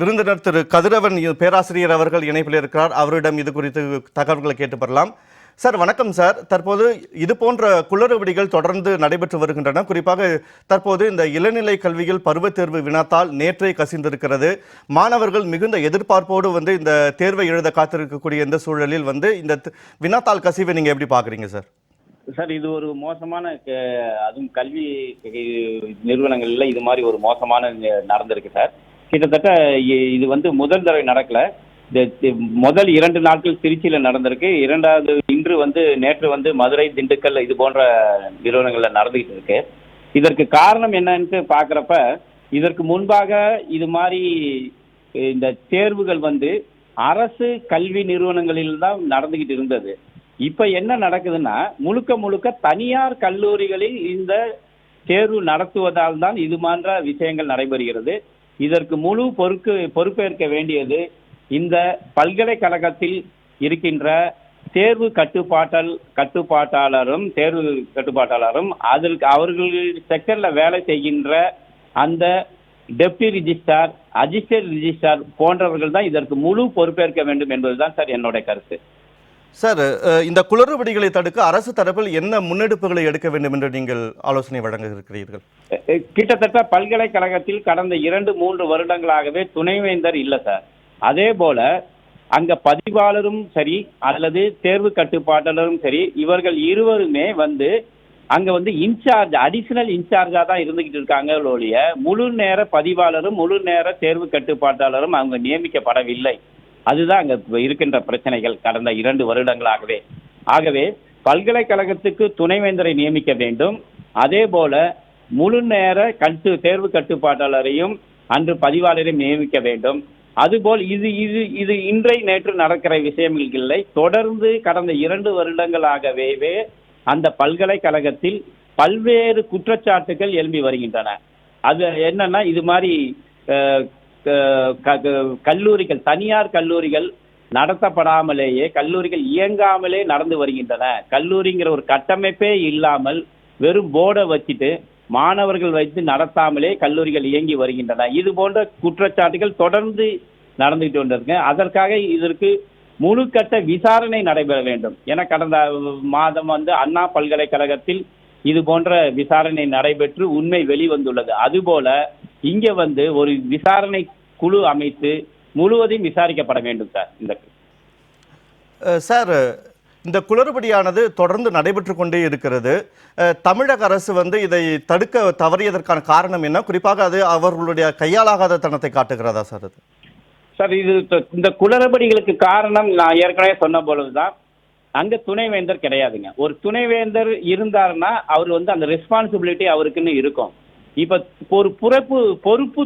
விருந்தினர் திரு கதிரவன் பேராசிரியர் அவர்கள் இணைப்பில் இருக்கிறார். அவரிடம் இது குறித்து தகவல்களை கேட்டு பெறலாம். சார் வணக்கம் சார். தற்போது இது போன்ற குளறுபடிகள் தொடர்ந்து நடைபெற்று வருகின்றன. குறிப்பாக தற்போது இந்த இளநிலை கல்வியில் பருவத் தேர்வு வினாத்தால் நேற்றே கசிந்திருக்கிறது. மாணவர்கள் மிகுந்த எதிர்பார்ப்போடு இந்த தேர்வை எழுத காத்திருக்கக்கூடிய இந்த சூழலில் இந்த வினாத்தாள் கசிவை நீங்க எப்படி பாக்குறீங்க சார்? சார், இது ஒரு மோசமான அதுவும் கல்வி நிறுவனங்கள்ல இது மாதிரி ஒரு மோசமான நடந்திருக்கு சார். கிட்டத்தட்ட இது முதல் தடவை நடக்கல. முதல் 2 நாட்கள் திருச்சியில நடந்திருக்கு. இரண்டாவது இன்று நேற்று மதுரை, திண்டுக்கல் இது போன்ற நிறுவனங்கள்ல நடந்துகிட்டு இருக்கு. இதற்கு காரணம் என்னன்னு பாக்குறப்ப, இதற்கு முன்பாக இது மாதிரி இந்த தேர்வுகள் அரசு கல்வி நிறுவனங்களில் தான் நடந்துகிட்டு இருந்தது. இப்ப என்ன நடக்குதுன்னா, முழுக்க முழுக்க தனியார் கல்லூரிகளில் இந்த தேர்வு நடத்துவதால் தான் இது போன்ற விஷயங்கள் நடைபெறுகிறது. இதற்கு முழு பொறுப்பேற்க வேண்டியது இந்த பல்கலைக்கழகத்தில் இருக்கின்ற தேர்வு கட்டுப்பாட்டாளரும் அவர்கள் செக்டர்ல வேலை செய்கின்ற அந்த டெப்டி ரிஜிஸ்ட்ரார், அசிஸ்டன்ட் ரிஜிஸ்ட்ரார் போன்றவர்கள் தான் இதற்கு முழு பொறுப்பேற்க வேண்டும் என்பதுதான் சார் என்னுடைய கருத்து. சார், இந்த குளறுபடிகளை தடுக்க அரசு தரப்பில் என்ன முன்னெடுப்புகளை எடுக்க வேண்டும் என்று நீங்கள் ஆலோசனை வழங்க இருக்கிறீர்கள்? கிட்டத்தட்ட பல்கலைக்கழகத்தில் கடந்த 2-3 வருடங்களாகவே துணைவேந்தர் இல்லை சார். அதே போல அங்க பதிவாளரும் சரி அல்லது தேர்வு கட்டுப்பாட்டாளரும் சரி, இவர்கள் இருவருமே அங்க இன்சார்ஜ், அடிஷனல் இன்சார்ஜா தான் இருந்துகிட்டு இருக்காங்க ஒழிய முழு நேர பதிவாளரும் முழு நேர தேர்வு கட்டுப்பாட்டாளரும் அவங்க நியமிக்கப்படவில்லை. அதுதான் அங்க இருக்கின்ற பிரச்சனைகள் கடந்த 2 வருடங்களாகவே. ஆகவே பல்கலைக்கழகத்துக்கு துணைவேந்தரை நியமிக்க வேண்டும். அதே போல முழு நேர தேர்வு கட்டுப்பாட்டாளரையும் அன்று பதிவாளரையும் நியமிக்க வேண்டும். அதுபோல் இது இன்றை நேற்று நடக்கிற விஷயங்கள் இல்லை. தொடர்ந்து கடந்த 2 வருடங்களாகவே அந்த பல்கலைக்கழகத்தில் பல்வேறு குற்றச்சாட்டுகள் எழும்பி வருகின்றன. அது என்னன்னா, இது மாதிரி கல்லூரிகள், தனியார் கல்லூரிகள் நடத்தப்படாமலேயே, கல்லூரிகள் இயங்காமலே நடந்து வருகின்றன. கல்லூரிங்கிற ஒரு கட்டமைப்பே இல்லாமல் வெறும் போர்டை வச்சுட்டு மாணவர்கள் வைத்து நடத்தாமலே கல்லூரிகள் இயங்கி வருகின்றன. இது போன்ற குற்றச்சாட்டுகள் தொடர்ந்து நடந்துகிட்டு வந்திருக்கு. அதற்காக இதற்கு முழு கட்ட விசாரணை நடைபெற வேண்டும் என கடந்த மாதம் அண்ணா பல்கலைக்கழகத்தில் இது போன்ற விசாரணை நடைபெற்று உண்மை வெளிவந்துள்ளது. அதுபோல இங்க ஒரு விசாரணை குழு அமைத்து முழுவதையும் விசாரிக்கப்பட வேண்டும் சார். சார், இந்த குளறுபடியானது தொடர்ந்து நடைபெற்று கொண்டே இருக்கிறது. தமிழக அரசு இதை தடுக்க தவறியதற்கான காரணம் என்ன? குறிப்பாக அது அவர்களுடைய கையாளாகாத தனத்தை காட்டுகிறதா சார்? அது சார், இந்த குளறுபடிகளுக்கு காரணம் நான் ஏற்கனவே சொன்ன பொழுதுதான், அங்க துணைவேந்தர் கிடையாதுங்க. ஒரு துணைவேந்தர் இருந்தாருன்னா அவர் அந்த ரெஸ்பான்சிபிலிட்டி அவருக்குன்னு இருக்கும். இப்ப ஒரு பொறுப்பு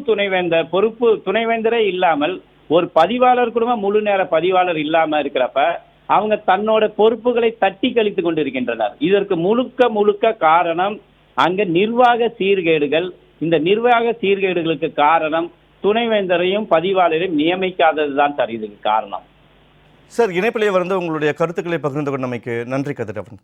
துணைவேந்தரே இல்லாமல் ஒரு பதிவாளர் கூட முழு நேர பதிவாளர் இல்லாம இருக்கிறப்ப அவங்க தன்னோட பொறுப்புகளை தட்டி கழித்து கொண்டிருக்கின்றனர். இதற்கு முழுக்க காரணம் அங்க நிர்வாக சீர்கேடுகள். இந்த நிர்வாக சீர்கேடுகளுக்கு காரணம் துணைவேந்தரையும் பதிவாளரையும் நியமிக்காததுதான் சார் இதுக்கு காரணம். சார், இணைப்பிலே உங்களுடைய கருத்துக்களை பகிர்ந்து கொண்டமைக்கு நன்றி கதிரவன்.